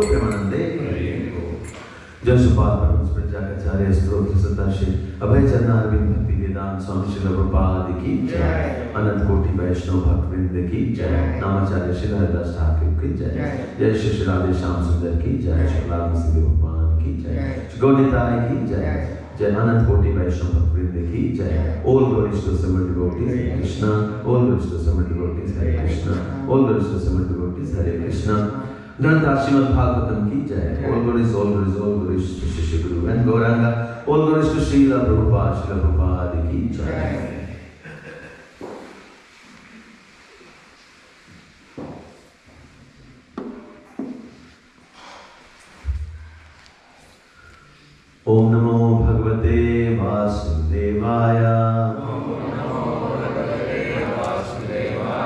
Premanande Jai Subhad Paramas Prajakacharya Stottra Satashi Abhay Chanarvin Bhakti Vedanta Swami Srila Prabhupada Ki Jai Anand Koti Vaishnava Bhaktivinoda Ki Jai Namacharya Srila Haridas Thakur Ki Jai Jai Shri Shri Radhe Shyam Sundar Ki Jai Shri Radha Singh Bhagwan Ki Jai Shri Gaunitai Ki Jai Jai Anand Koti Vaishnava Bhaktivinoda Ki Jai All glories to Samar devotees Hare Krishna All glories to Samar devotees Hare Krishna All glories to Samar devotees Hare Krishna Grantha Srimad Bhagavatam Ki Jai All glories to Shri Guru and Gauranga All glories to Srila Prabhupada Ki Jai Om Namo Bhagavate Vasudevaya Om Namo Bhagavate Vasudevaya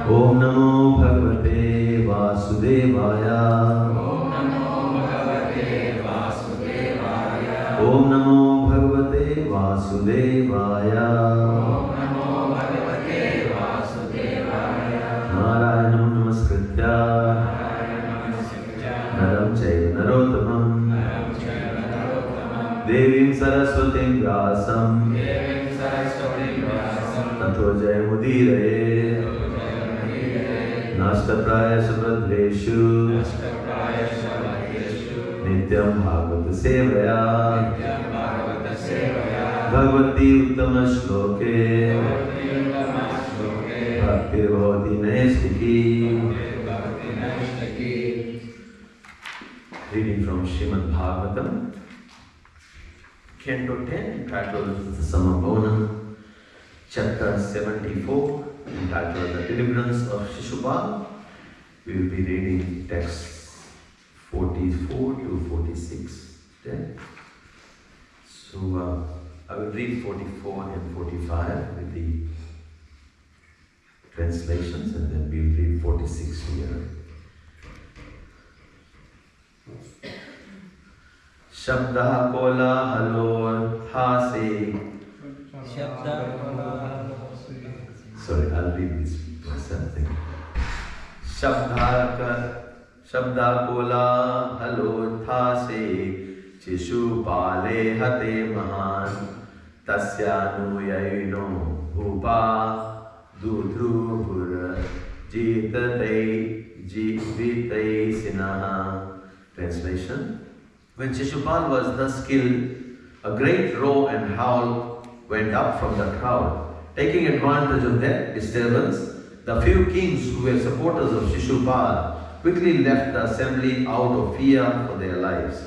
Om Namo Bhagavate Vasudevaya Om Namo Bhagavate Vasudevaya Narayanam Namaskritya Naram Chaiva Narottamam Devim Saraswatim Vyasam Tato Jayamudiraye Nashtapraya Sabhadreshu Nityam Bhagavata Sevaya Bhagavati Uttama Shloke Bhaktir Bhavati Naistiki. Reading from Srimad Bhagavatam Canto 10, entitled Samabonam, Chapter 74, entitled The Deliverance of Shishupal. We will be reading texts 44 to 46. Okay? So I will read 44 and 45 with the translations, and then we will read 46 here. Shabda kola halor thase. Sorry, I'll read this myself. Shabda kola halor thase. Shishupale hate mahan. Tasyanu yaino bhupa. Dudrupura jitate jivitei sinaha. Translation. When Shishupal was thus killed, a great roar and howl went up from the crowd. Taking advantage of that disturbance, the few kings who were supporters of Shishupal quickly left the assembly out of fear for their lives.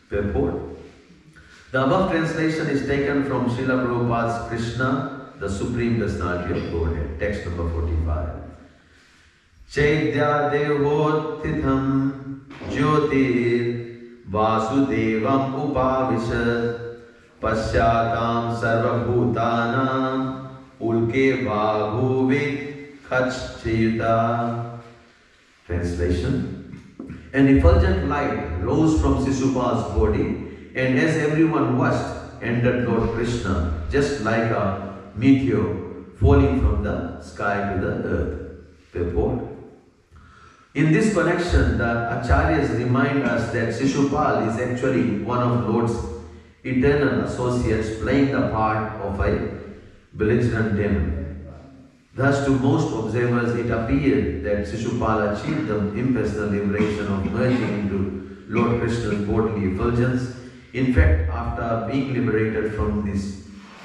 Purport. The above translation is taken from Srila Prabhupada's Krishna, the Supreme Personality of Godhead, text number 45. Chaitya Devotitham Jyotir Vasudevam Upavishat Pasyatam Sarvabhutanam Ulke Vabhuvit Khachchayuta. Translation. An effulgent light rose from Shishupal's body, and as everyone watched, entered Lord Krishna, just like a meteor falling from the sky to the earth. Purport. In this connection, the Acharyas remind us that Shishupal is actually one of Lord's eternal associates playing the part of a belligerent demon. Thus, to most observers, it appeared that Shishupal achieved the impersonal liberation of merging into Lord Krishna's bodily effulgence. In fact, after being liberated from this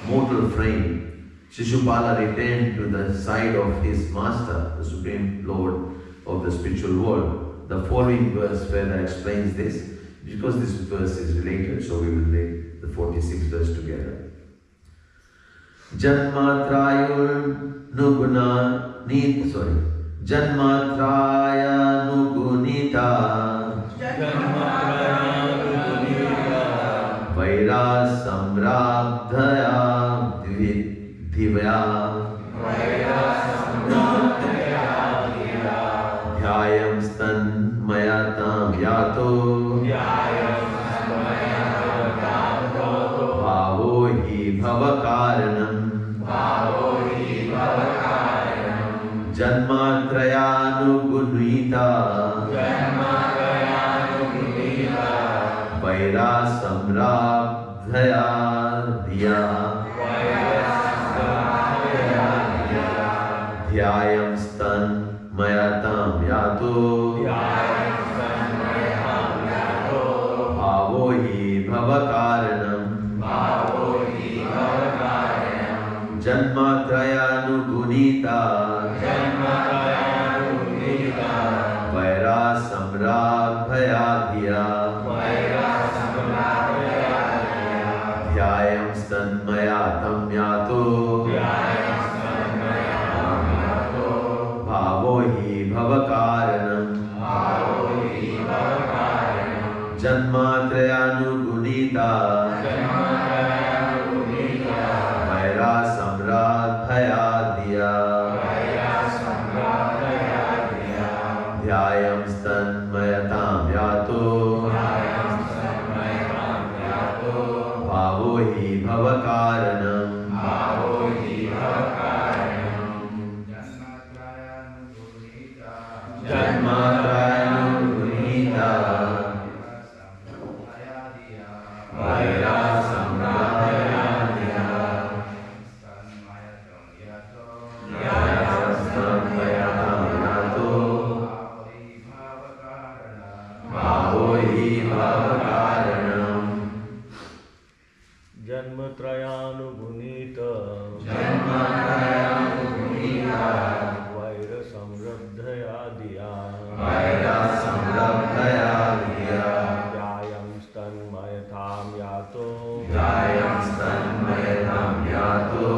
mortal frame, Shishupala returned to the side of his master, the Supreme Lord of the spiritual world. The following verse further explains this. Because this verse is related, so we will read the 46th verse together. Janmatrayur nuguna nit, sorry. Janmatraya nugunita. Vaira samrabdhaya divya. Dhyayam stan mayatam yato. Bhavo hi bhavakaranam. Janmatrayanugunita. Vaira samrabdhaya dhiya Dhyayam stan mayatam yato Bhavo hi bhavakaranam Janmatrayanugunita Vaira samrabdhaya dhiya Dhyayam stan mayatam yato Bhavo hi bhavakaranam Janmatrayanugunita Vaira samradhaya dhiya Dhyayam stan mayatam yato Bhavo hi bhavakaranam Janmatrayanugunita Vaira samradhaya dhiya Dhyayam stan mayatam yato Bhavo hi bhavakaranam Janmatrayanugunita Vaira samradhaya dhiya Vaira samradhaya dhiya Dhyayam stan mayatam yato Dhyayam stan mayatam yato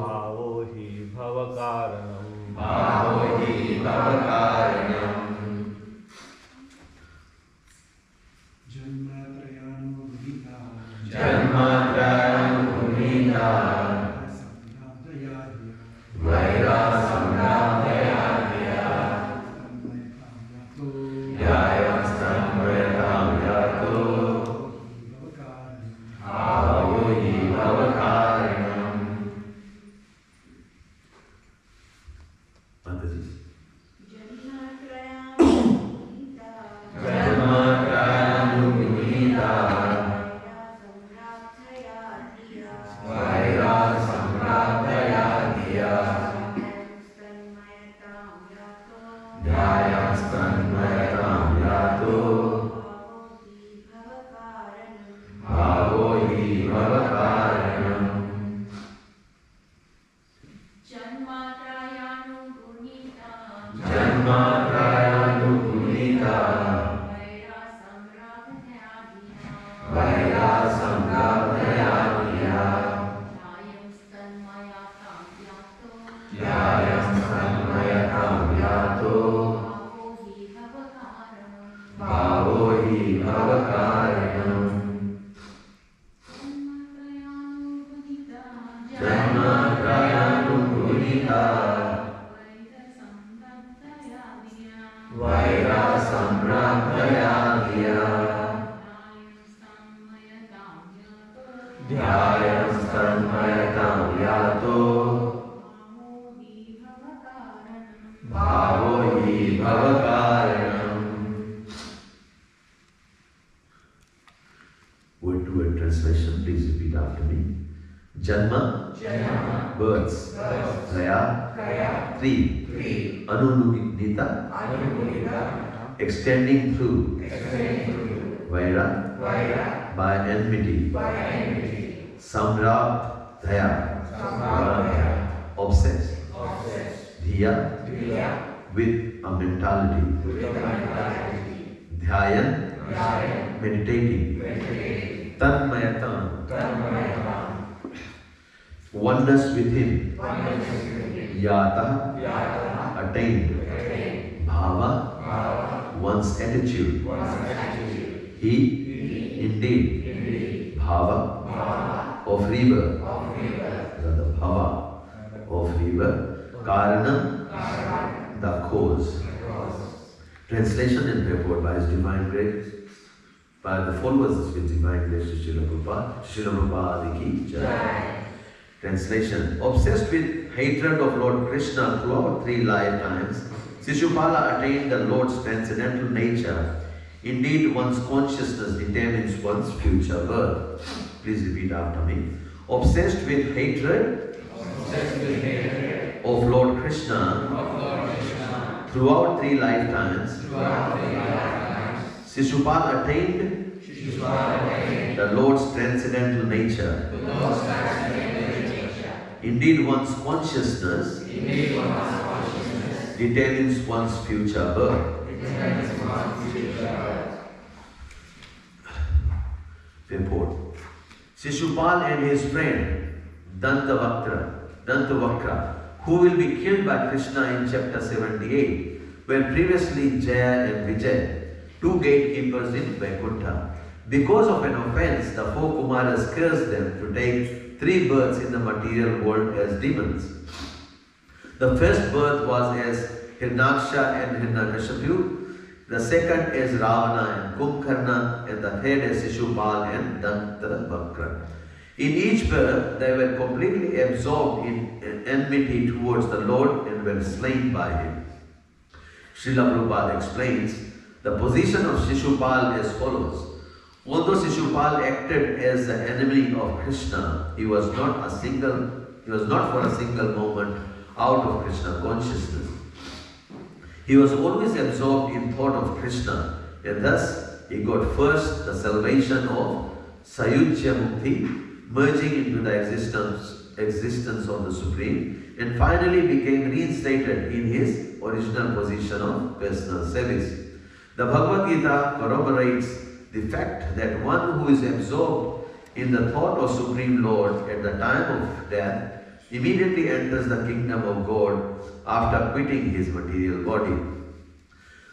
Bhavo hi bhavakaranam Bhavo hi bhavakaranam Janmatrayanugunita Vaira samradhaya dhiya Dhyayam stan mayatam yato Bhavo hi bhavakaranam Mataji Janmatrayanugunita Vaira samradhaya dhiya Dhyayam stan mayatam yato Bhavo hi bhavakaranam Janmatrayanugunita Vaira samradhaya dhiya Dhyayam stan mayatam yato Bhavo hi bhavakaranam Janmatrayanugunita Vaira samradhaya dhiya Dhyayam stan mayatam yato Bhavo hi bhavakaranam Word to word translation, please repeat after me. Janma, births. Raya, tree. Anugunita, extending through. Vaira, by enmity. Samrabdhaya, obsessed. Dhiya, with a mentality. Dhyayan, meditating. Tanmayatam, oneness with him. Yata, attained. Bhava, one's attitude. He, indeed. Bhava, of river. The bhava of river. Karanam, the cause. Translation and purport by His Divine Grace, by the followers of His Divine Grace, Srila Prabhupada, Srila Prabhupada ki jai. Translation: obsessed with hatred of Lord Krishna throughout 3 lifetimes, Sishupala attained the Lord's transcendental nature. Indeed, one's consciousness determines one's future birth. Please repeat after me. Obsessed with hatred of Lord Krishna throughout 3 lifetimes, Shishupal attained the Lord's transcendental nature. Indeed, one's consciousness determines one's future birth. Report. Shishupal and his friend Dantavakra, who will be killed by Krishna in chapter 78, were previously Jaya and Vijay, 2 gatekeepers in Vaikuntha. Because of an offense, the 4 Kumaras cursed them to take 3 births in the material world as demons. The first birth was as Hirnaksha and Hiranyakashipu, the second as Ravana and Kumbhakarna, and the third as Shishupal and Dantavakra. In each birth, they were completely absorbed in enmity towards the Lord and were slain by him. Srila Prabhupada explains the position of Shishupal as follows. Although Shishupal acted as the enemy of Krishna, he was not for a single moment out of Krishna consciousness. He was always absorbed in thought of Krishna, and thus he got first the salvation of Sayujya Mukti, merging into the existence of the Supreme, and finally became reinstated in his original position of personal service. The Bhagavad Gita corroborates the fact that one who is absorbed in the thought of Supreme Lord at the time of death immediately enters the kingdom of God after quitting his material body.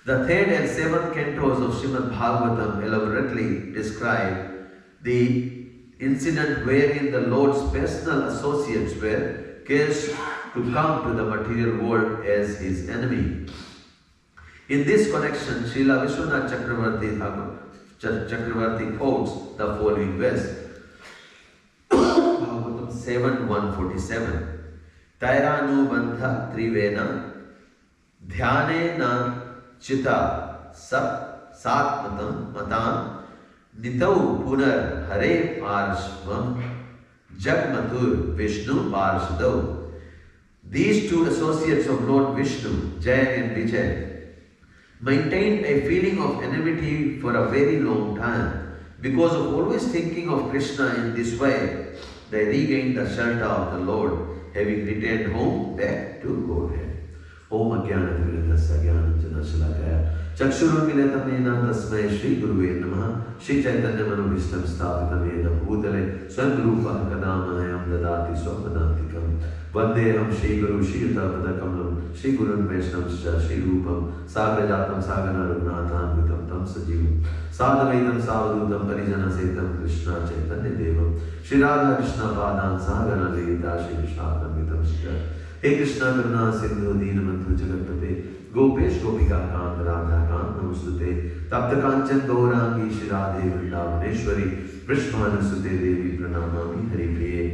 The 3rd and 7th cantos of Srimad Bhagavatam elaborately describe the incident wherein the Lord's personal associates were cursed to come to the material world as his enemy. In this connection, Srila Vishwanath Chakravarti quotes the following verse. Bhagavatam 7:147. Tairanu trivena dhyane chita satmatam matam nitau punar hare parshvam jagmatur Vishnu parshadau. These 2 associates of Lord Vishnu, Jaya and Vijay, maintained a feeling of enmity for a very long time. Because of always thinking of Krishna in this way, they regained the shelter of the Lord, having returned home back to Godhead. Om Ajnana Timirandasya Jnananjana Shalakaya Chakshurunmilatam Yena Tasmai Shri Guruve Namaha Shri Chaitanya Manobhishtam Sthapitam Yena Bhutale Swayamrupa Kadamayam Dadati Swapadantikam Vandeham Shri Guru Shri Yuta Shri Gurun Vaishnavascha Shri Rupam Sagrajatam Sagana Raghunatham Tam Sajivam Sadhavaitam Savadutam Parijana Setam Krishna Chaitanya Devam Shri Radha Krishna Padan Sagana Lita Shri Vishnatam Vitam Shri Hey Krishna Karuna Sindhu Deenamanthu Jagatpate Gopesh Gopika Kant Radha Kant Namustute Tapta Kanchan Gaurangi Shri Radhe Vrindavaneshwari Prishmanasute Devi Pranamami Hari Priye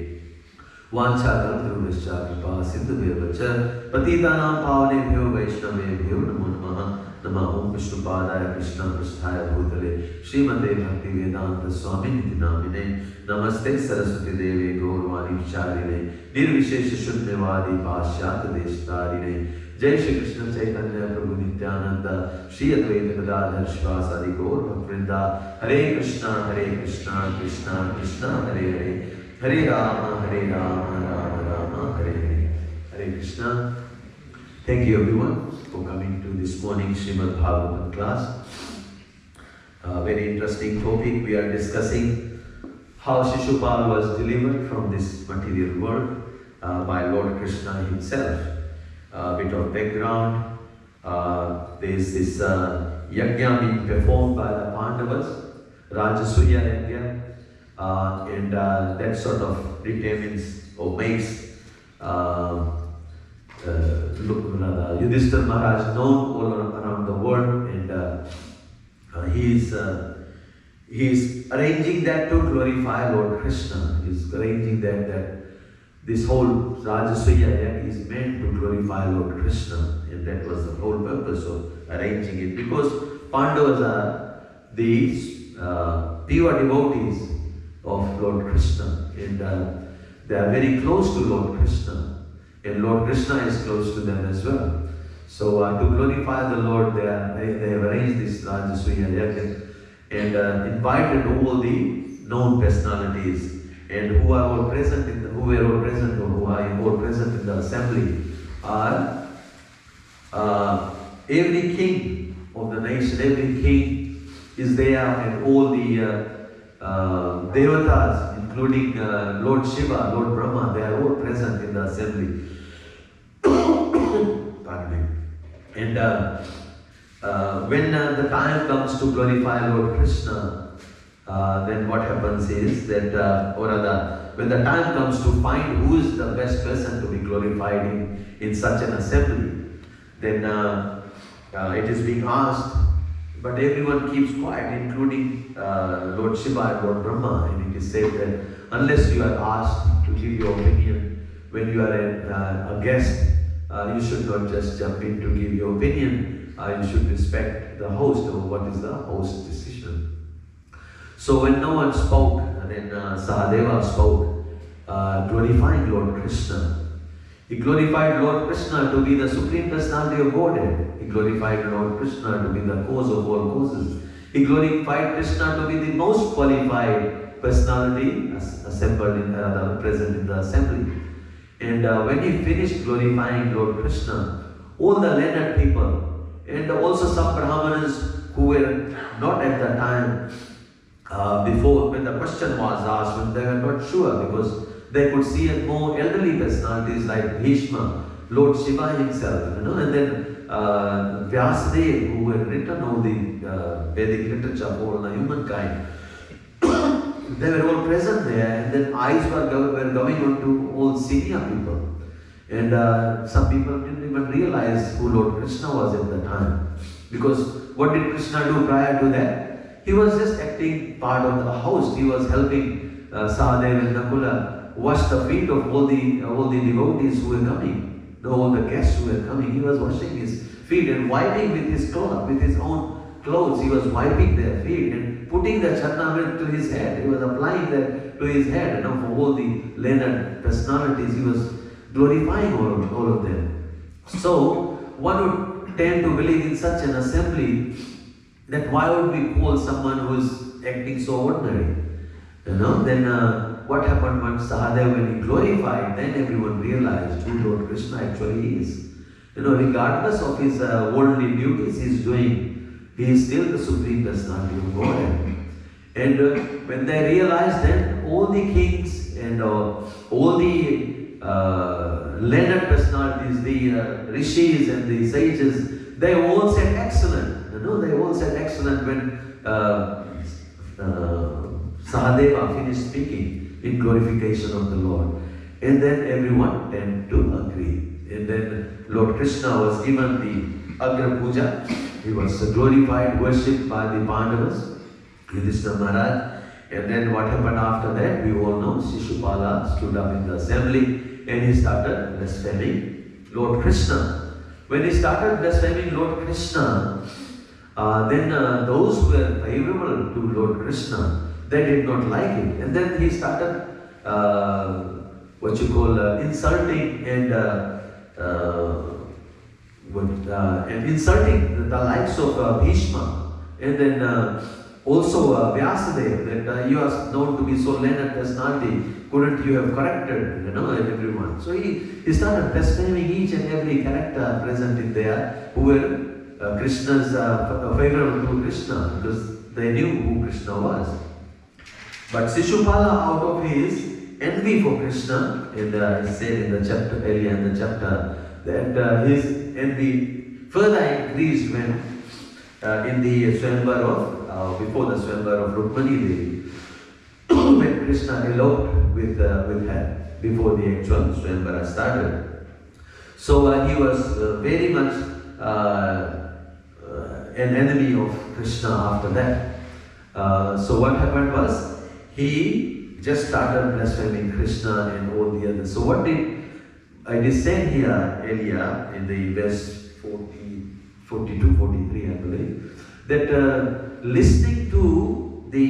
Vancha Kalparunescha Kripa Sindhu Virvacha Patitanam Pavanebhyo Vaishnavebhyo Namo Namaha Nama Om Vishnupadaya Krishna Prasthaya Bhutale Srimate Bhakti Vedanta Swami Niti Namine Namaste Saraswati Devi Gaurvani Vicharine Nirvishesha Shuddhevadi Pashyata Deshtarine Jai Shri Krishna Chaitanya Prabhu Nityananda Shri Advaita Gadadhar Shivasadi Gaur Bhakvrinda Hare Krishna Krishna Krishna Hare Hare Hare Rama Rama Rama Hare Hare Hare Krishna. Thank you everyone for coming to this morning Srimad Bhagavatam class. Very interesting topic. We are discussing how Shishupal was delivered from this material world by Lord Krishna himself. A bit of background. There is this yajna being performed by the Pandavas, Rajasuya yajna, and that sort of determines or makes Yudhishthira Maharaj known all around the world, and he is arranging that to glorify Lord Krishna. He is arranging that this whole Rajasuya is meant to glorify Lord Krishna, and that was the whole purpose of arranging it. Because Pandavas are the pure devotees of Lord Krishna, and they are very close to Lord Krishna, and Lord Krishna is close to them as well. So to glorify the Lord, they have arranged this Rajasuya Yajna and invited all the known personalities, and who are all present in the, who were all present or who are all present in the assembly are every king of the nation, every king is there, and all the devatas, including Lord Shiva, Lord Brahma, they are all present in the assembly. Pardon me. And when the time comes to glorify Lord Krishna, then what happens is that, or rather, when the time comes to find who is the best person to be glorified in such an assembly, then it is being asked, but everyone keeps quiet, including Lord Shiva and Lord Brahma, and it is said that unless you are asked to give your opinion when you are a guest, you should not just jump in to give your opinion. You should respect the host, or what is the host's decision. So when no one spoke, then Sahadeva spoke, glorifying Lord Krishna. He glorified Lord Krishna to be the Supreme Personality of Godhead. He glorified Lord Krishna to be the cause of all causes. He glorified Krishna to be the most qualified personality assembled in, present in the assembly. And when he finished glorifying Lord Krishna, all the learned people, and also some Brahmanas who were not at the time before, when the question was asked, when they were not sure, because they could see more elderly personalities like Bhishma, Lord Shiva himself, and then Vyasadeva, who had written all the Vedic literature for the humankind. They were all present there, and then eyes were going on to all senior people. And some people didn't even realize who Lord Krishna was at the time. Because what did Krishna do prior to that? He was just acting part of the host. He was helping Sahadeva and Nakula wash the feet of all the devotees who were coming, all the guests who were coming. He was washing his feet and wiping with his cloth, with his own clothes. He was wiping their feet and putting the Charnamrit to his head. He was applying that to his head. For all the learned personalities, he was glorifying all of them. So one would tend to believe in such an assembly that why would we call someone who is acting so ordinary? Then what happened when Sahadeva, when he glorified, then everyone realized who Lord Krishna actually is. Regardless of his worldly duties he is doing, he is still the Supreme Personality of Godhead. And when they realized, then all the kings and all the learned personalities, the rishis and the sages, they all said excellent. They all said excellent when Sahadeva finished speaking in glorification of the Lord. And then everyone tended to agree. And then Lord Krishna was given the Agra Puja. He was glorified, worshipped by the Pandavas, Yudhishthira Maharaj. And then what happened after that, we all know. Shishupala stood up in the assembly and he started blaspheming Lord Krishna. When he started blaspheming Lord Krishna, then those who were favorable to Lord Krishna, they did not like it. And then he started insulting and insulting the likes of Bhishma, and then also Vyasadeva, that you are known to be so learned personality, couldn't you have corrected everyone? So he started blaspheming each and every character present in there who were Krishna's favorable to Krishna, because they knew who Krishna was. But Shishupala, out of his envy for Krishna, and he said in the chapter earlier in the chapter that his envy further increased when in the Swayamvar of before the Swayamvar of Rukmani Devi, when Krishna eloped with her before the actual Swayamvara started. So he was very much an enemy of Krishna after that. So what happened was, he just started blaspheming Krishna and all the others. So what did I did say here earlier in the verse 42, 43, I believe, that listening to the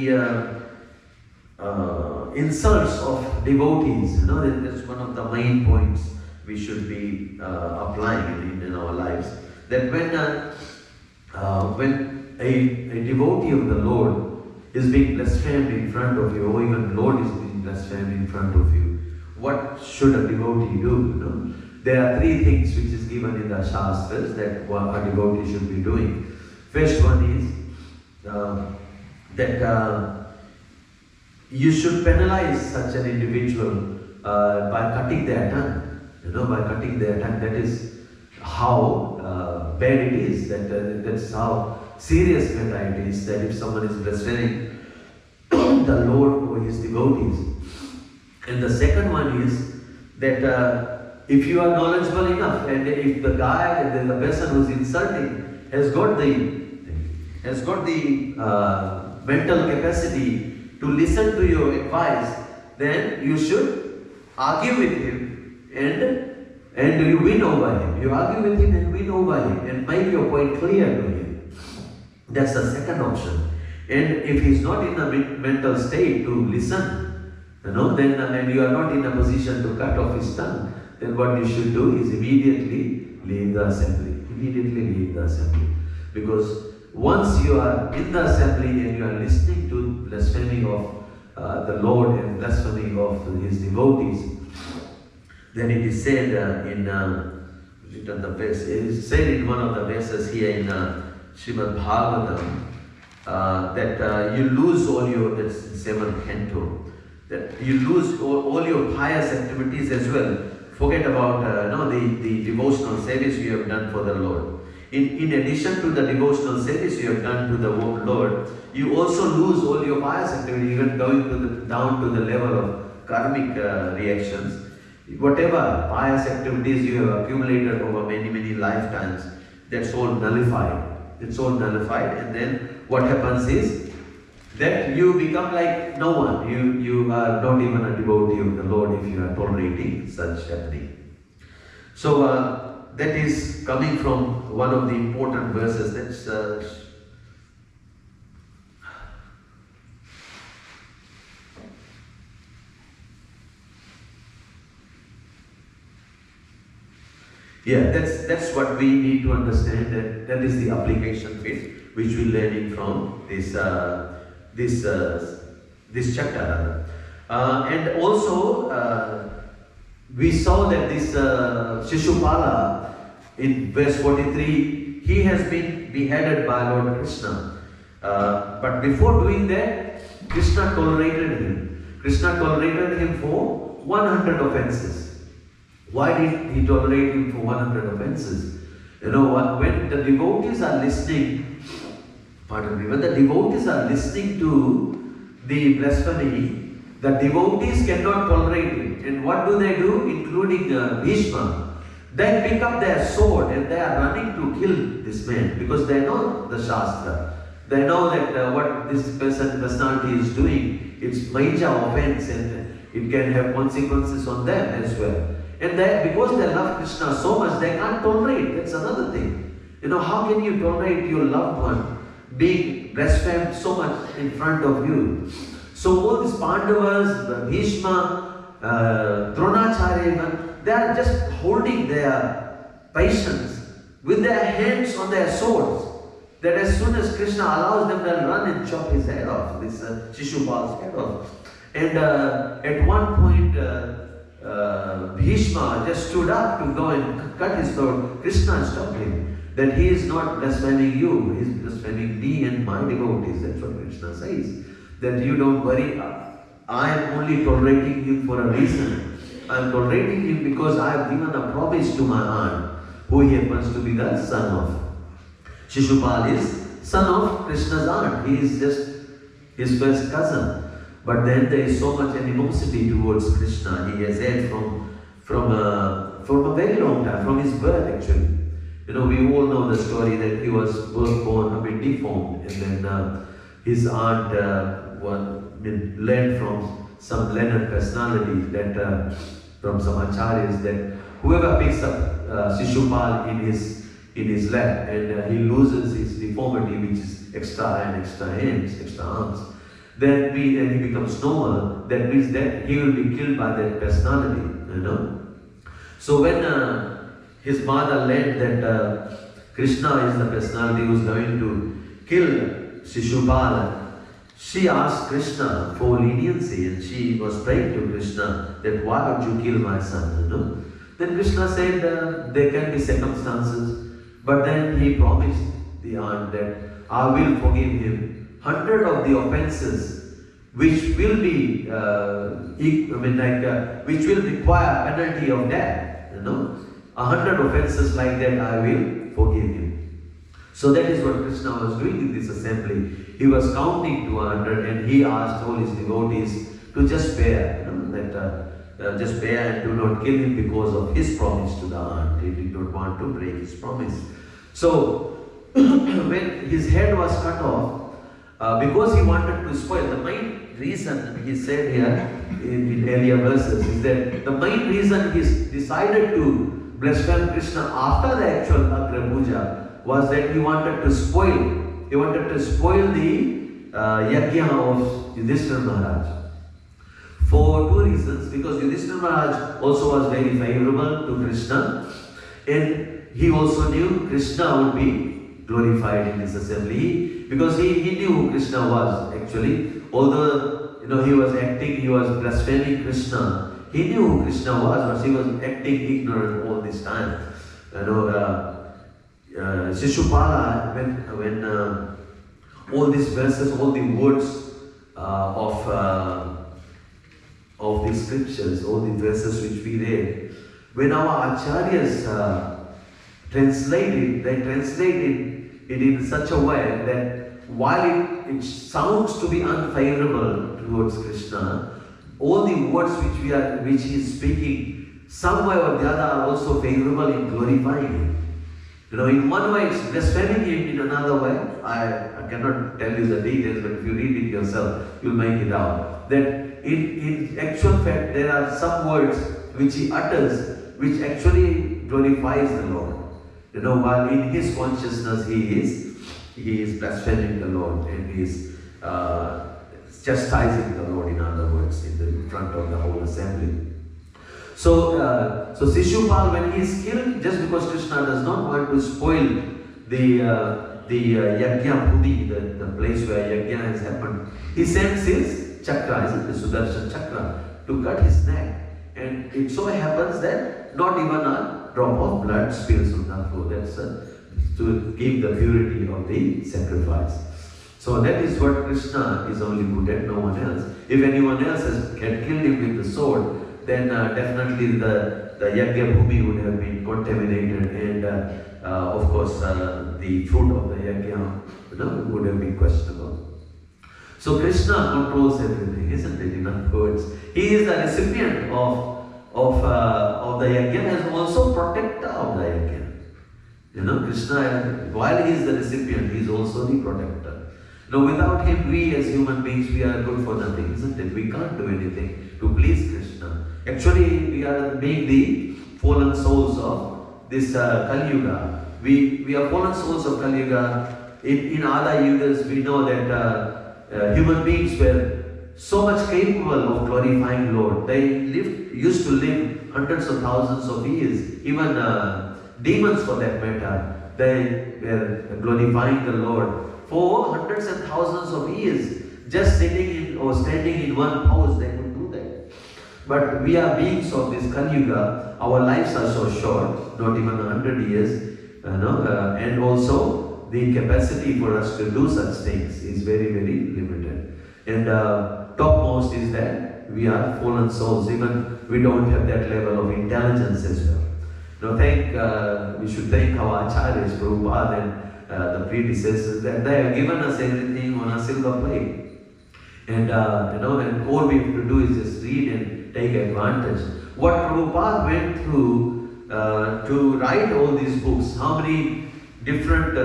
insults of devotees. That's one of the main points we should be applying in our lives. That when a devotee of the Lord is being blasphemed in front of you, or even Lord is being blasphemed in front of you, what should a devotee do? There are three things which is given in the Shastras that what a devotee should be doing. First one is that you should penalize such an individual by cutting their tongue. By cutting their tongue. That is how bad it is. That's how serious matter it is. That if someone is blaspheming the Lord or his devotees. And the second one is that if you are knowledgeable enough, and if the guy, the person who's insulting has got the mental capacity to listen to your advice, then you should argue with him and you win over him. You argue with him and win over him and make your point clear to him. That's the second option. And if he's not in a mental state to listen, then and you are not in a position to cut off his tongue, then what you should do is immediately leave the assembly. Immediately leave the assembly. Because once you are in the assembly and you are listening to blaspheming of the Lord and blaspheming of his devotees, then it is said it is said in one of the verses here in Srimad Bhagavatam that you lose all your, that's in 7th canto, that you lose all your pious activities as well. Forget about the devotional service you have done for the Lord. In addition to the devotional service you have done to the Lord, you also lose all your pious activity, even going down to the level of karmic reactions. Whatever pious activities you have accumulated over many lifetimes, that's all nullified. It's all nullified, and then what happens is that you become like no one. You are not even a devotee of the Lord if you are tolerating such happening. So that is coming from one of the important verses. That's that's what we need to understand. That is the application bit which we learning from this chapter. And also we saw that this Shishupala in verse 43, he has been beheaded by Lord Krishna. But before doing that, Krishna tolerated him. Krishna tolerated him for 100 offenses. Why did he tolerate him for 100 offenses? When the devotees are listening, when the devotees are listening to the blasphemy, the devotees cannot tolerate it. And what do? Including Bhishma. They pick up their sword and they are running to kill this man because they know the Shastra. They know that what this personality is doing, it's major offense and it can have consequences on them as well. And because they love Krishna so much, they can't tolerate. That's another thing. How can you tolerate your loved one being blasphemed so much in front of you? So all these Pandavas, Bhishma, Dronacharya, they are just holding their patience with their hands on their swords. That as soon as Krishna allows them, they'll run and chop his head off, this Shishupal's head off. And at one point, Bhishma just stood up to go and cut his sword. Krishna stopped him. That he is not blaspheming you, he is blaspheming me and my devotees. That's what Krishna says. That you don't worry, I am only tolerating him for a reason. I am tolerating him because I have given a promise to my aunt, who he happens to be the son of. Shishupal is son of Krishna's aunt. He is just his first cousin. But then there is so much animosity towards Krishna. He has had from a very long time, from his birth actually. We all know the story that he was born a bit deformed, and then his aunt learned from some learned personality that from some acharyas that whoever picks up Shishupal in his lap and he loses his deformity, which is extra hand, extra hands, extra arms, then he becomes normal. That means that he will be killed by that personality, you know. So when his mother learned that Krishna is the personality who is going to kill Shishupala, she asked Krishna for leniency, and she was praying to Krishna that why would you kill my son, you know. Then Krishna said there can be circumstances, but then he promised the aunt that I will forgive him 100 of the offenses which will be, which will require penalty of death, you know. 100 offenses like that I will forgive him. So that is what Krishna was doing in this assembly. He was counting to 100 and he asked all his devotees to just bear, you know, that just bear and do not kill him because of his promise to the aunt. He did not want to break his promise. So when his head was cut off, because he wanted to spoil, the main reason he said here in earlier verses is that the main reason he decided to blaspheme Krishna after the actual Agra Puja was that he wanted to spoil the yajna of Yudhishthira Maharaj. For two reasons, because Yudhishthira Maharaj also was very favorable to Krishna, and he also knew Krishna would be glorified in this assembly, because he knew who Krishna was actually. Although, you know, he was blaspheming Krishna, he knew who Krishna was, but he was acting ignorant all this time. You know, Shishupala, when all these verses, all the words of the scriptures, all the verses which we read, when our acharyas translated, they translated it in such a way that while it sounds to be unfavorable towards Krishna, all the words which he is speaking, some way or the other are also favorable in glorifying him. You know, in one way it's blaspheming him, in another way, I cannot tell you the details, but if you read it yourself, you'll make it out. That in actual fact, there are some words which he utters, which actually glorifies the Lord. You know, while in his consciousness he is blaspheming the Lord, and he is chastising the Lord, in other words, in front of the whole assembly. So Shishupal, when he is killed, just because Krishna does not want to spoil the yajna bhumi, the place where yajna has happened, he sends his chakra, isn't it, the Sudarshan chakra, to cut his neck. And it so happens that not even a drop of blood spills on the floor. That's to keep the purity of the sacrifice. So that is what Krishna is only good at, no one else. If anyone else had killed him with the sword, then definitely the yajna bhumi would have been contaminated, and of course the fruit of the yajna, you know, would have been questionable. So Krishna controls everything, isn't it? In other words, he is the recipient of the yajna, and also protector of the yajna. You know, Krishna, while he is the recipient, he is also the protector. Now, without him, we as human beings, we are good for nothing, isn't it? We can't do anything to please Krishna. Actually, we are being the fallen souls of this Kali Yuga. We are fallen souls of Kali Yuga. In other yugas, we know that human beings were so much capable of glorifying Lord. They used to live hundreds of thousands of years. Even demons, for that matter, they were glorifying the Lord for hundreds and thousands of years. Just sitting in or standing in one pose, they could do that. But we are beings of this Kali Yuga. Our lives are so short, not even 100 years, and also the capacity for us to do such things is very, very limited. And topmost is that we are fallen souls. Even we don't have that level of intelligence as well. We should thank our acharyas, Prabhupada, and the predecessors, that they have given us everything on a silver plate. And and all we have to do is just read and take advantage. What Prabhupada went through to write all these books, how many different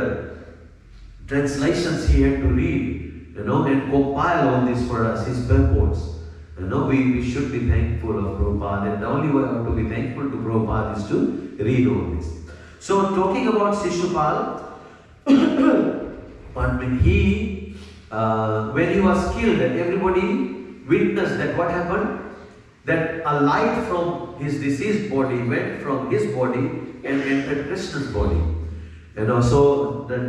translations he had to read, and compile all this for us, his purports. We should be thankful of Prabhupada, and the only way to be thankful to Prabhupada is to read all this. So talking about Shishupal, when he was killed, and everybody witnessed that what happened, that a light from his deceased body went from his body and entered Krishna's body. And also the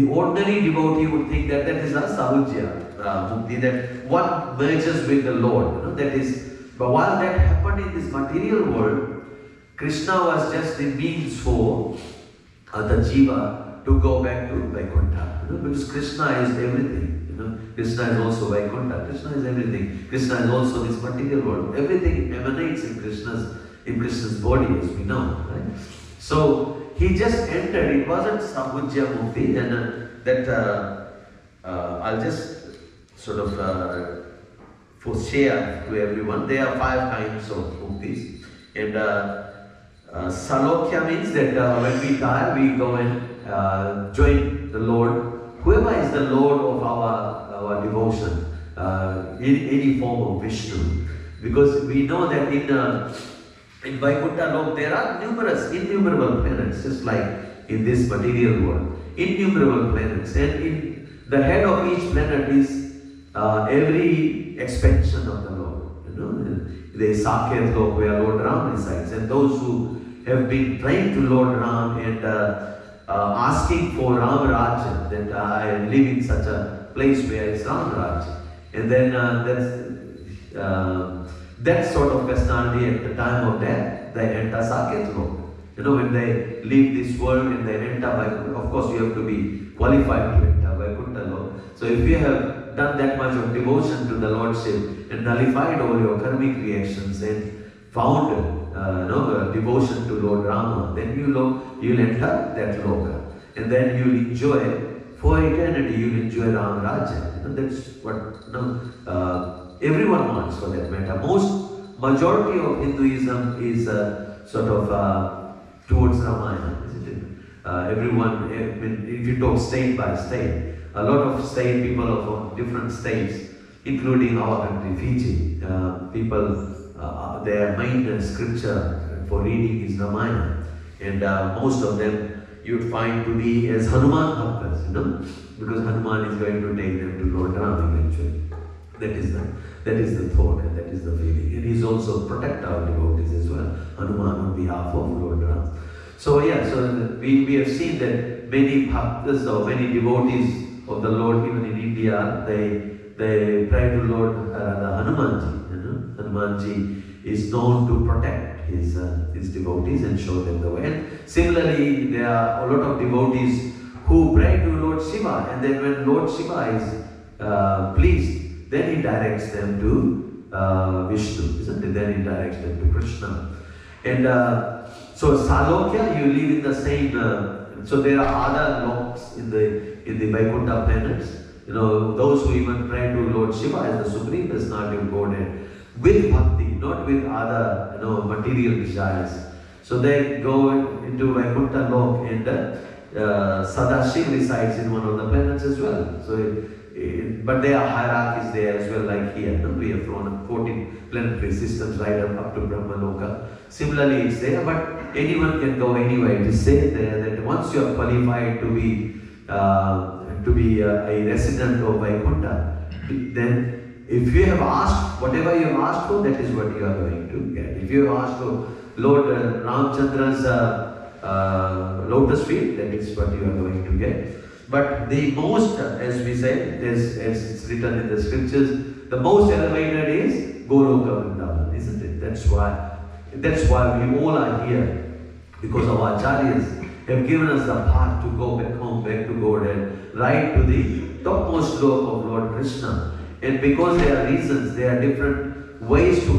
ordinary devotee would think that that is a Sahujya Mukti, that one merges with the Lord. That is, but while that happened in this material world, Krishna was just the means for the Jiva to go back to Vaikuntha. Because Krishna is everything. Krishna is also Vaikuntha. Krishna is everything. Krishna is also this material world. Everything emanates in Krishna's body, as we know. Right? So he just entered. It wasn't Sahujya Mukti, and I'll just sort of share to everyone. There are 5 kinds of muktis, and Salokya means that when we die, we go and join the Lord. Whoever is the Lord of our devotion, in any form of Vishnu, because we know that in Vaikuntha Lok there are innumerable planets, just like in this material world, innumerable planets, and in the head of each planet is every expansion of the Lord. There is Saket Lok where Lord Ram resides, and those who have been praying to Lord Ram and asking for Ram Raj, that I live in such a place where it's Ram Raj. And then that sort of personality at the time of death, they enter Saket Lok. When they leave this world and they enter Vaikuntha, of course you have to be qualified to enter Vaikuntha Lok. So if you have done that much of devotion to the Lordship and nullified all your karmic reactions and found devotion to Lord Rama, then you'll enter that loka, and then you'll enjoy for eternity. You'll enjoy Ram Raja. That's what everyone wants, for that matter. Majority of Hinduism is sort of towards Ramayana, isn't it? Everyone, if you talk state by state, a lot of people are from different states, including our country, Fiji. People. Their main scripture for reading is Ramayana, and most of them you'd find to be as Hanuman bhaktas, because Hanuman is going to take them to Lord Ram eventually. That is the thought, and that is the feeling. And he's also protect our devotees as well, Hanuman on behalf of Lord Ram. So we have seen that many bhaktas or many devotees of the Lord, even in India, they pray to Lord Hanumanji. Hanumanji is known to protect his devotees and show them the way. And similarly, there are a lot of devotees who pray to Lord Shiva, and then when Lord Shiva is pleased, then he directs them to Vishnu, isn't it? Then he directs them to Krishna. And so Salokya, you live in the same. So there are other loks in the Vaikuntha planets. Those who even pray to Lord Shiva as the supreme personality of Godhead, with bhakti, not with other material desires. So they go into Vaikuntha Lok, and Sadashiv resides in one of the planets as well. So, but there are hierarchies there as well, like here. We have flown 14 planetary systems right up to Brahmaloka. Similarly, it's there, but anyone can go anywhere. It is said there that once you are qualified to be a resident of Vaikuntha, then if you have asked, whatever you have asked for, that is what you are going to get. If you have asked for Lord Ramchandra's lotus feet, that is what you are going to get. But the most, as we say, as it's written in the scriptures, the most elevated is Goloka Vrindavan, isn't it? That's why we all are here, because our acharyas have given us the path to go back home, back to Godhead, right to the topmost lok of Lord Krishna. And because there are reasons, there are different ways to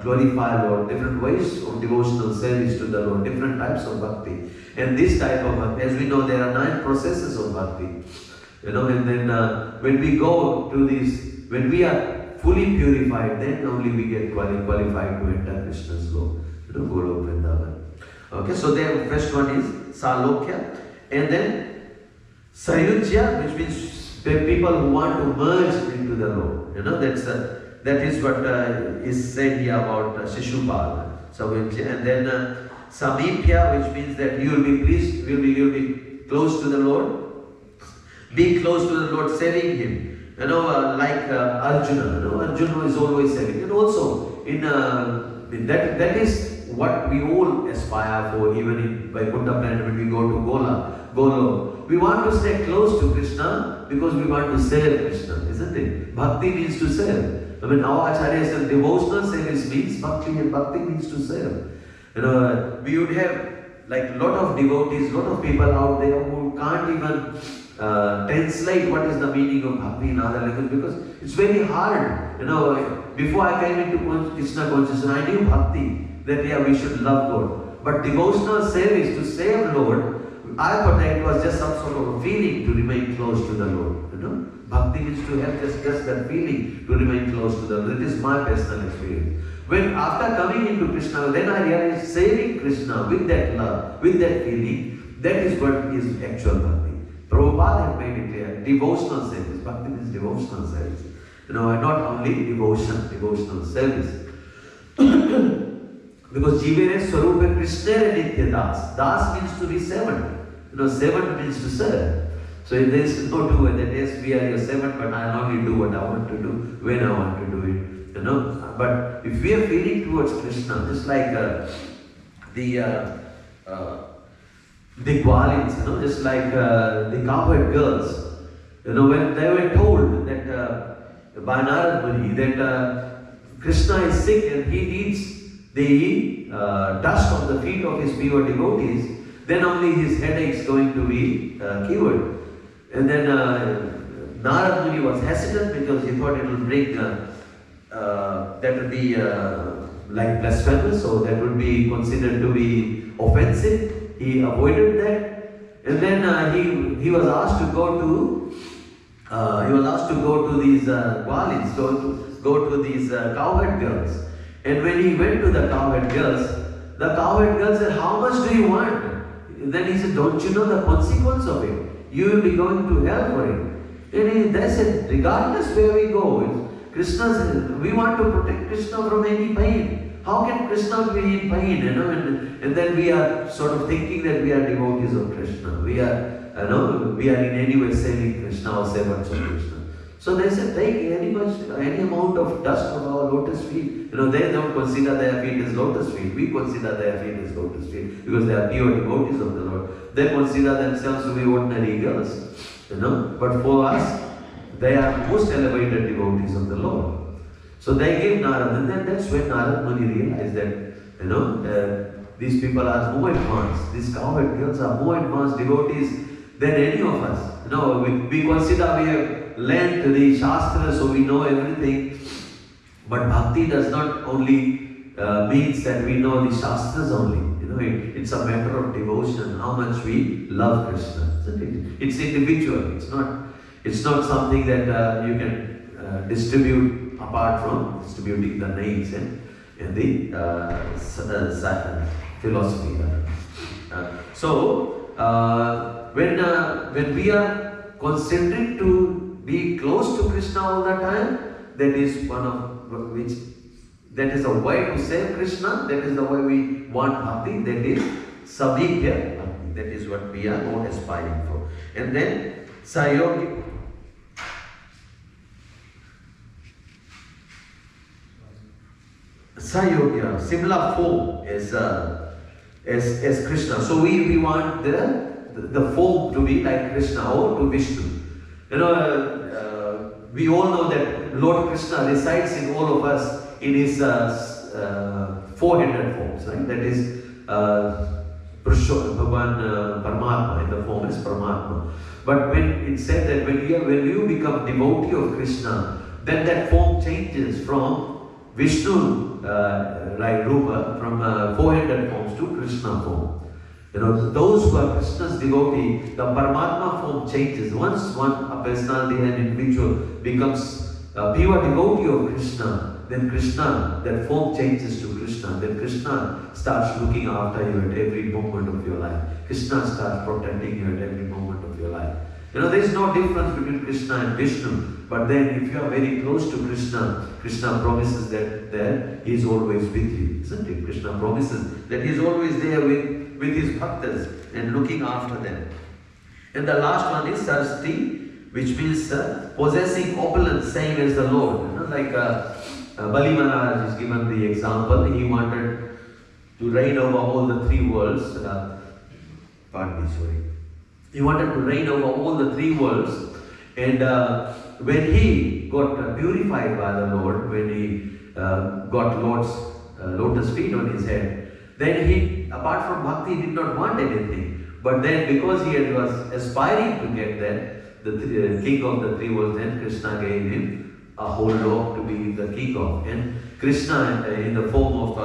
glorify Lord, different ways of devotional service to the Lord, different types of bhakti. And this type of bhakti, as we know, there are 9 processes of bhakti. And then when we go to this, when we are fully purified, then only we get qualified to enter Krishna's lok, Golok Vrindavan. Okay, so the first one is Salokya, and then Sayujya, which means people who want to merge into the Lord. That is what is said here about Shishupal, Sayujya. And then Samipya, which means that you will be pleased, you'll be close to the Lord. Be close to the Lord, serving Him. Like Arjuna. Arjuna is always serving. And also, that is what we all aspire for, even in Vaikuntha planet when we go to Golo. We want to stay close to Krishna because we want to serve Krishna, isn't it? Bhakti means to serve. Our Acharya said devotional service means bhakti, and bhakti means to serve. We would have like lot of devotees, lot of people out there who can't even translate what is the meaning of bhakti in other language, because it's very hard. Before I came into Krishna consciousness, I knew bhakti, that we should love Lord. But devotional service, to serve Lord, I thought that it was just some sort of feeling to remain close to the Lord. Bhakti means to have just that feeling to remain close to the Lord. That is my personal experience. When after coming into Krishna, then I realized serving Krishna with that love, with that feeling, that is what is actual bhakti. Prabhupada had made it clear, devotional service. Bhakti means devotional service. Not only devotional service. Because Jivere Swarupa Krishna Nitya Das. Das means to be servant. Servant means to serve. So there is no two way that yes, we are your servant, but I only do what I want to do, when I want to do it. But if we are feeling towards Krishna, just like the Gwalins, just like the cowherd girls, when they were told that by Narad Muni that Krishna is sick and he needs the dust on the feet of his pure devotees, then only his headache is going to be cured. And then Narad Muni was hesitant because he thought it will bring, that would be like blasphemous, so that would be considered to be offensive. He avoided that. And then he was asked to go to these Gwalins, go to these cowherd girls. And when he went to the cowherd girls said, "How much do you want?" Then he said, "Don't you know the consequence of it? You will be going to hell for it." And they said, regardless where we go, Krishna said, we want to protect Krishna from any pain. How can Krishna be in pain? And then we are sort of thinking that we are devotees of Krishna. We are in any way serving Krishna or servants of Krishna. So they said, take any amount of dust of our lotus feet. They don't consider their feet as lotus feet. We consider their feet as lotus feet because they are pure devotees of the Lord. They consider themselves to be ordinary girls. But for us, they are most elevated devotees of the Lord. So they gave Narad, and then that's when Narad Muni realized that these people are more advanced. These cowherd girls are more advanced devotees than any of us. We consider we have learned the Shastras, so we know everything. But bhakti does not only means that we know the Shastras only. It's a matter of devotion, how much we love Krishna. Isn't it? It's individual. It's not something that you can distribute apart from distributing the names and the philosophy. When we are concentrating to be close to Krishna all the time, that is a way to serve Krishna. That is the way we want bhakti. That is Samipya bhakti. That is what we are all aspiring for. And then Sayogya. Sayogya, similar form as Krishna. So we want the form to be like Krishna or to Vishnu. We all know that Lord Krishna resides in all of us in his four-headed forms, right? That is Bhagavan Paramatma, in the form is Paramatma. But when it said that when you become devotee of Krishna, then that form changes from Vishnu like Rupa, from four-headed forms to Krishna form. Those who are Krishna's devotee, the Paramatma form changes. Once a personality, an individual becomes a pure devotee of Krishna, then Krishna, that form changes to Krishna. Then Krishna starts looking after you at every moment of your life. Krishna starts protecting you at every moment of your life. There is no difference between Krishna and Vishnu. But then if you are very close to Krishna, Krishna promises that He is always with you, isn't it? Krishna promises that He is always there with His bhaktas and looking after them. And the last one is Saraswati, which means possessing opulence, same as the Lord. Like Bali Maharaj is given the example. He wanted to reign over all the three worlds. He wanted to reign over all the three worlds. And when he got purified by the Lord, when he got Lord's lotus feet on his head, then he, apart from bhakti, did not want anything. But then because he was aspiring to get there, the king of the three worlds, then Krishna gave him a whole lok to be the king of. And Krishna, in the form of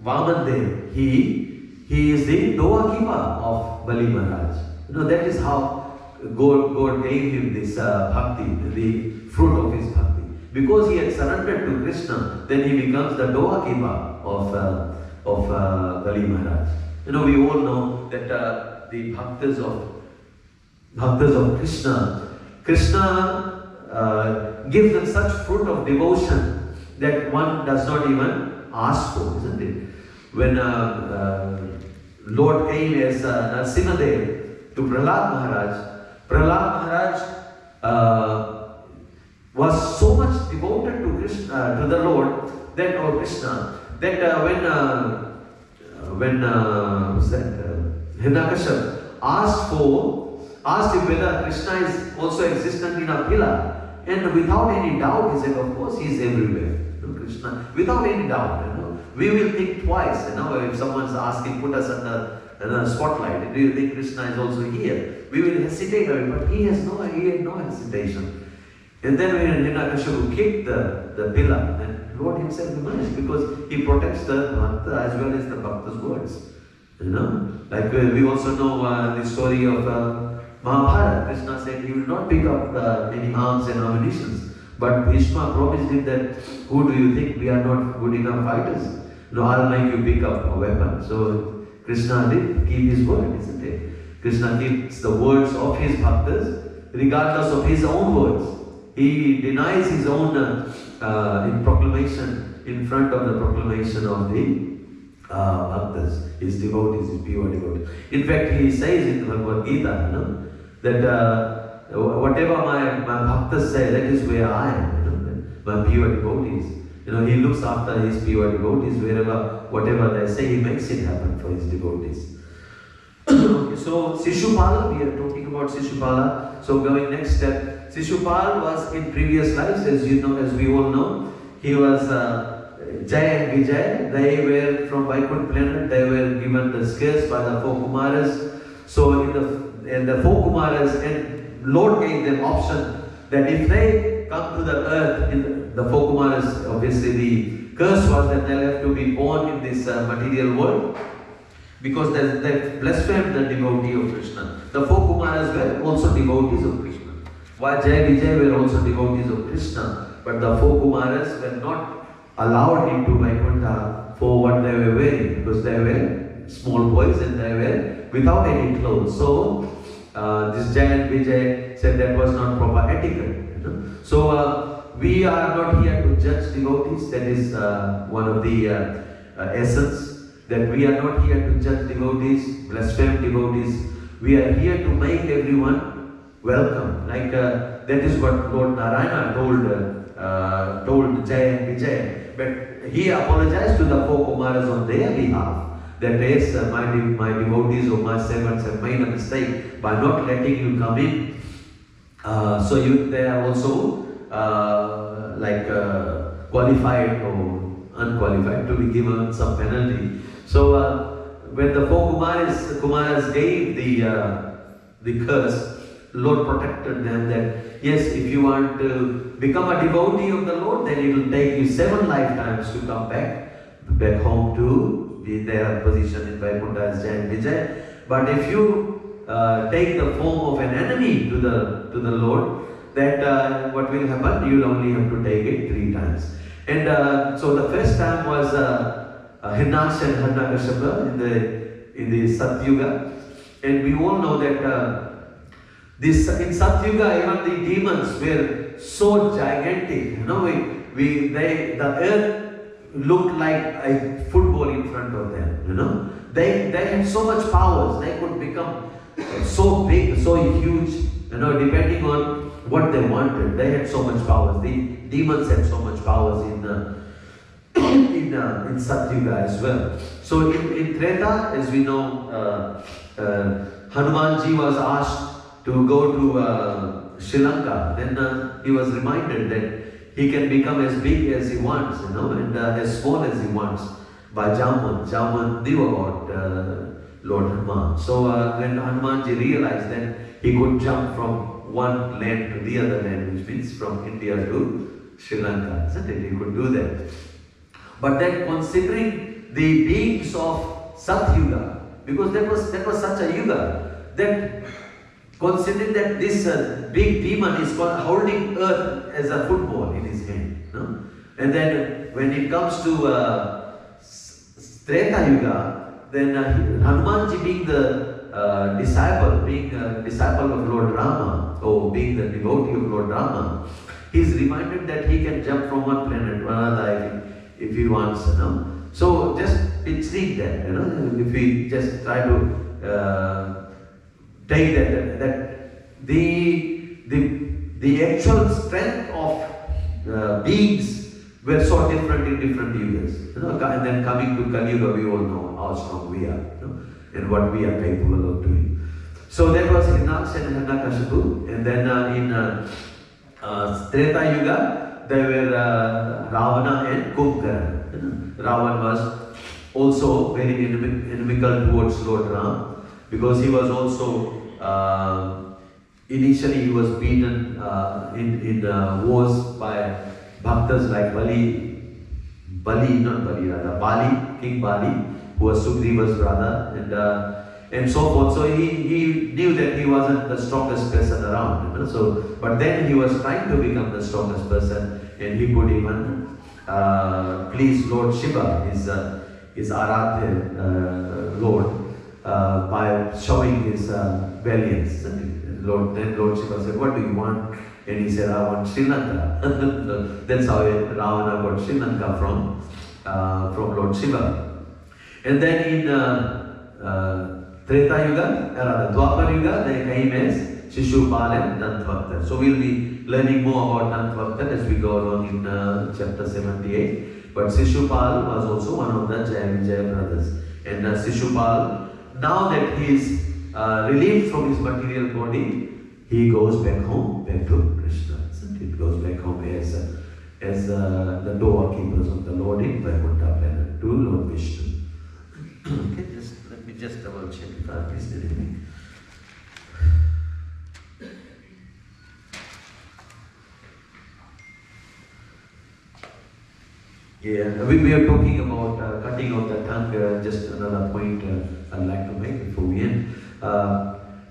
Vamandev, he is the Doakiva of Bali Maharaj. That is how God gave him this bhakti, the fruit of his bhakti. Because he had surrendered to Krishna, then he becomes the Doakiva of Bali Maharaj. We all know that the bhaktas of Krishna gives them such fruit of devotion that one does not even ask for, isn't it? When Lord came as Narasimhadev to Prahlad Maharaj was so much devoted to Krishna, to the Lord, that Krishna, that when Hiranyakashipu asked him whether Krishna is also existent in a pillar, and without any doubt he said, of course he is everywhere. Krishna, without any doubt. We will think twice. If someone's asking, put us under a spotlight, do you think Krishna is also here? We will hesitate, but he had no hesitation. And then when Hiranyakashipu kicked the pillar, then Lord himself emerged, because he protects the bhakta as well as the bhakta's words. Like we also know the story of Mahabharata. Krishna said he will not pick up any arms and ammunition. But Bhishma promised him that, who do you think, we are not good enough fighters? I'll make you pick up a weapon. So Krishna did keep his word, isn't it? Krishna keeps the words of his bhaktas regardless of his own words. He denies his own in proclamation, in front of the proclamation of the bhaktas, his devotees, his pure devotees. In fact, he says in the Bhagavad Gita, that whatever my bhaktas say, that is where I am, my pure devotees. He looks after his pure devotees, whatever they say, he makes it happen for his devotees. Okay, so Shishupala, we are talking about Shishupala. So going next step, Shishupal was in previous lives, as we all know, he was Jai and Vijay. They were from Vaikuntha planet. They were given the skills by the four Kumaras. So in the four Kumaras, and Lord gave them option that if they come to the earth, in the four Kumaras, obviously the curse was that they'll have to be born in this material world, because they blasphemed the devotee of Krishna. The four Kumaras were also devotees of Krishna. While Jai Vijay were also devotees of Krishna, but the four Kumaras were not allowed into Vaikuntha for what they were wearing, because they were small boys and they were without any clothes. So this Jai and Vijay said that was not proper etiquette. So we are not here to judge devotees. That is one of the essence, that we are not here to judge devotees, blaspheme devotees. We are here to make everyone welcome. Like that is what Lord Narayana told Jai and Vijay. But he apologized to the four Kumaras on their behalf. That yes, my devotees or my servants have made a mistake by not letting you come in. So they are also qualified or unqualified to be given some penalty. So when the four Kumaras gave the curse, Lord protected them that yes, if you want to become a devotee of the Lord, then it will take you 7 lifetimes to come back home to their position in Vaikuntha as Jai and Vijay. But if you take the form of an enemy to the Lord, that what will happen? You will only have to take it 3 times. And so the first time was Hiranyakashipu and Hiranyakashipu in the Satyuga. And we all know that this in Satyuga, even the demons were so gigantic. The earth looked like a football in front of them. They had so much powers. They could become so big, so huge. Depending on what they wanted, they had so much powers. The demons had so much powers in Satyuga as well. So in Treta, as we know, Hanumanji was asked to go to Sri Lanka. Then he was reminded that he can become as big as he wants, and as small as he wants by Jaman. Jaman knew about Lord Hanuman. So when Hanumanji realized that he could jump from one land to the other land, which means from India to Sri Lanka, isn't it? He could do that. But then considering the beings of Satyuga, because that was such a yuga, that considering that this big demon is holding earth as a football in his hand, and then when it comes to Treta Yuga, then Hanumanji being the disciple of Lord Rama, or being the devotee of Lord Rama, he is reminded that he can jump from one planet to another if he wants. So just picturing that, if we just try to take that the actual strength of beings were so different in different yugas. And then coming to Kali Yuga, we all know how strong we are, and what we are capable of doing. So that was Hiranyakashipu and Hiranyakashipu. And then in Treta Yuga, there were Ravana and Kumbhkarna. Ravana was also very inimical towards Lord Ram, because he was also initially he was beaten in wars by bhaktas like King Bali, who was Sugriva's brother, and so forth. So he knew that he wasn't the strongest person around. But then he was trying to become the strongest person, and he could even please Lord Shiva, his Aradhya Lord, by showing his valiance. Then Lord Shiva said, "What do you want?" And he said, "I want Sri Lanka." That's how Ravana got Sri Lanka from Lord Shiva. And then in Treta Yuga, Dwapar Yuga, they came as Shishupal and Dantavakta. So we'll be learning more about Dantavakta as we go along in chapter 78. But Shishupal was also one of the Jaya brothers. And Shishupal, now that he is relieved from his material body, he goes back home, back to Krishna. It goes back home as the doorkeepers of the Lord in Vaikuntha planet, to Lord Vishnu. Okay, let me just double check if I missed anything. Yeah, we are talking about cutting off the tongue. Just another point I'd like to make before we end.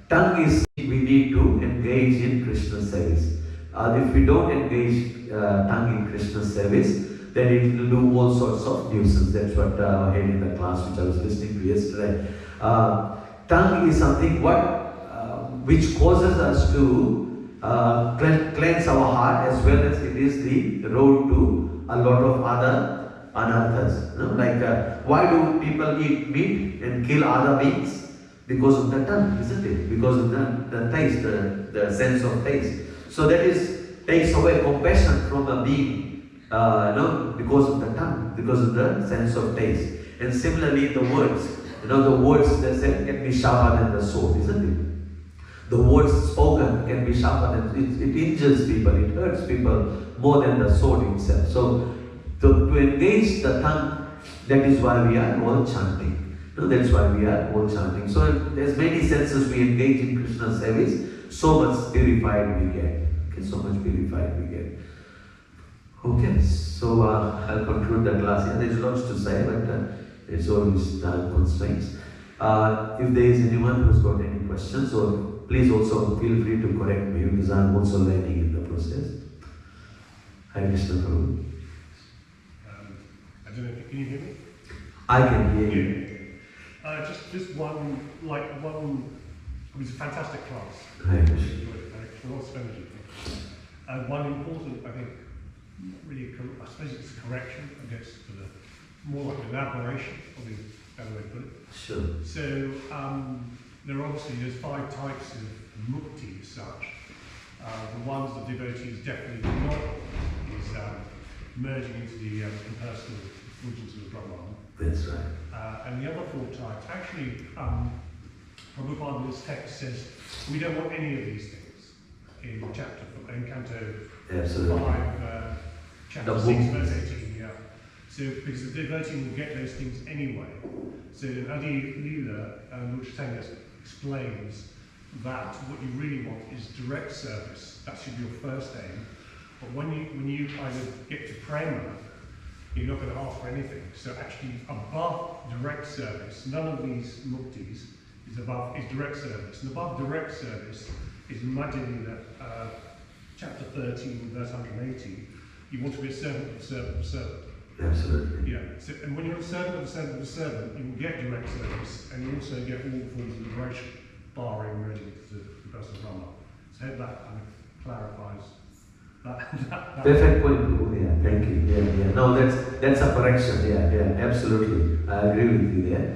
Tongue is, we need to engage in Krishna's service. If we don't engage tongue in Krishna's service, then it will do all sorts of nuisance. That's what I had in the class which I was listening to yesterday. Tongue is something which causes us to cleanse our heart, as well as it is the road to a lot of other anarthas. Why do people eat meat and kill other beings? Because of the tongue, isn't it? Because of the taste, the sense of taste. So that takes away compassion from a being, because of the tongue, because of the sense of taste. And similarly, the words, the words that said can be sharper than the sword, isn't it? The words spoken can be sharper than it injures people, it hurts people more than the sword itself. So to engage the tongue, that is why we are all chanting. That's why we are all chanting. So as many senses we engage in Krishna's service, so much purified we get. Okay, so much purified we get. Okay, so I'll conclude the class here. There's lots to say, but it's always time constraints. If there is anyone who's got any questions, or please also feel free to correct me, because I'm also learning in the process. Hare Krishna Prabhu. Can you hear me? I can hear you. Just one, it was a fantastic class. Hare I Krishna. enjoyed it. Lots of energy. One important, I think, really, I suppose it's a correction, I guess, more like an elaboration, probably a better way to put it. Sure. So, there's 5 types of mukti as such. The ones the devotees definitely do not is merging into the impersonal effulgence of the Brahman. That's right. And the other 4 types, actually, Prabhupada in this text says we don't want any of these things in Canto Absolutely. 5, chapter The 6, book. verse 18. Yeah. So because the devotee will get those things anyway. So in Adi Lila, Lord Chaitanya explains that what you really want is direct service. That should be your first aim. But when you either get to prema, you're not going to ask for anything. So actually, above direct service, none of these muktis is direct service. And above direct service is in Madhya chapter 13, verse 180. You want to be a servant of a servant of a servant. Absolutely. Yeah. So, and when you're a servant of a servant of a servant, you will get direct service, and you also get all forms of liberation, barring merging into the personal Brahma. So I hope that kind of clarifies that. Perfect point, Prabhu. Yeah, thank you. Yeah. No, that's a correction. Yeah, absolutely. I agree with you there.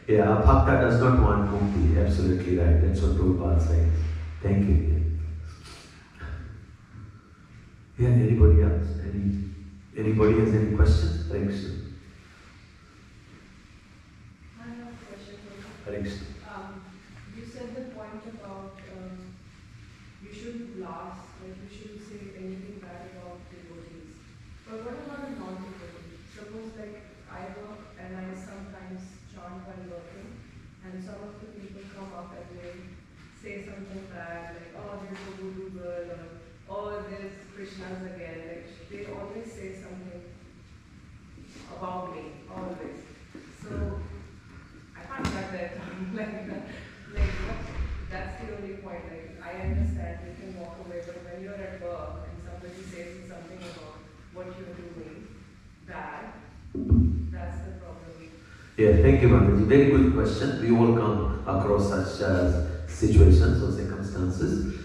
Yeah, a bhakta does not want mukti. Absolutely right. That's what Prabhupada says. Thank you. Yeah, anybody else? Anybody has any questions? Hare Krishna. I have a question for you. Hare Krishna. You said the point about you shouldn't blast, like you shouldn't say anything bad about devotees. But what about a non-devotee? Suppose like I work and I sometimes chant while working, and some of the people come up and they say something bad, like, oh, there's a voodoo girl, or oh, there's Krishna's again. Like they always say something about me, always. So I can't cut that down like that. That's the only point. Like I understand you can walk away, but when you're at work and somebody says something about what you're doing bad, that's the problem. Yeah, thank you, Mataji. Very good question. We all come across such situations or circumstances.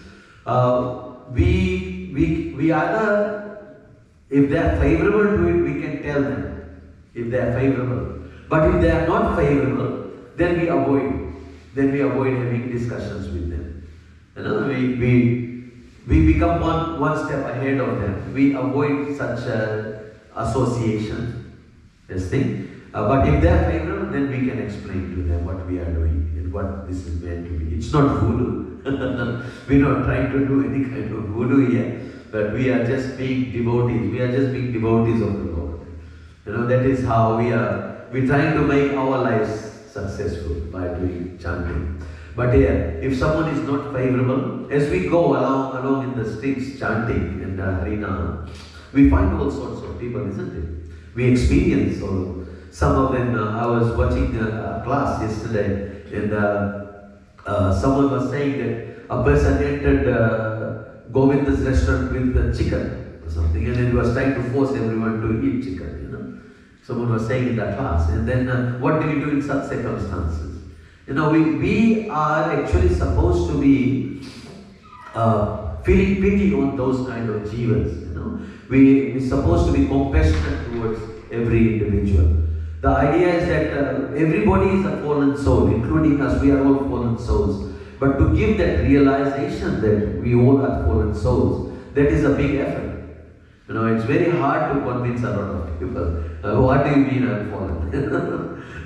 We either, if they are favorable to it, we can tell them if they are favorable. But if they are not favorable, then we avoid. Then we avoid having discussions with them. You know, we become one step ahead of them. We avoid such association, this thing. But if they are favorable, then we can explain to them what we are doing and what this is meant to be. It's not voodoo. We're not trying to do any kind of voodoo here, but we are just being devotees. We are just being devotees of the Lord. You know, that is how we're trying to make our lives successful by doing chanting. But here, if someone is not favorable, as we go along in the streets chanting and Harinam, we find all sorts of people, isn't it? We experience all. Some of them, I was watching a class yesterday, and someone was saying that a person entered Govinda's restaurant with the chicken or something, and then he was trying to force everyone to eat chicken, you know. Someone was saying in that class. And then what do you do in such circumstances? You know, we are actually supposed to be feeling pity on those kind of jivas, you know. We're supposed to be compassionate towards every individual. The idea is that everybody is a fallen soul, including us. We are all fallen souls. But to give that realization that we all are fallen souls, that is a big effort. You know, it's very hard to convince a lot of people. What do you mean I'm fallen?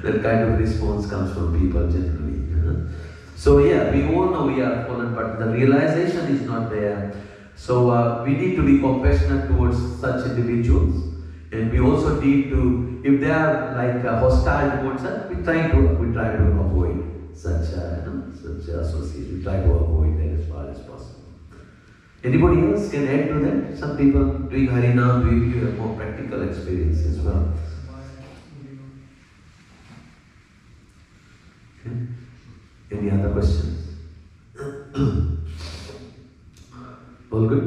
That kind of response comes from people generally. You know? So yeah, we all know we are fallen, but the realization is not there. So we need to be compassionate towards such individuals. And we also need to, if they are like hostile towards us, we try to avoid such association. We try to avoid that as far as possible. Anybody else can add to that? Some people doing Harinam, doing you have more practical experience as well. Okay. Any other questions? All good?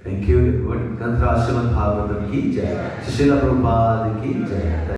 Thank you everyone. Tantra Ashram Bhagavatam ki jai. Srila Prabhupada ki jai.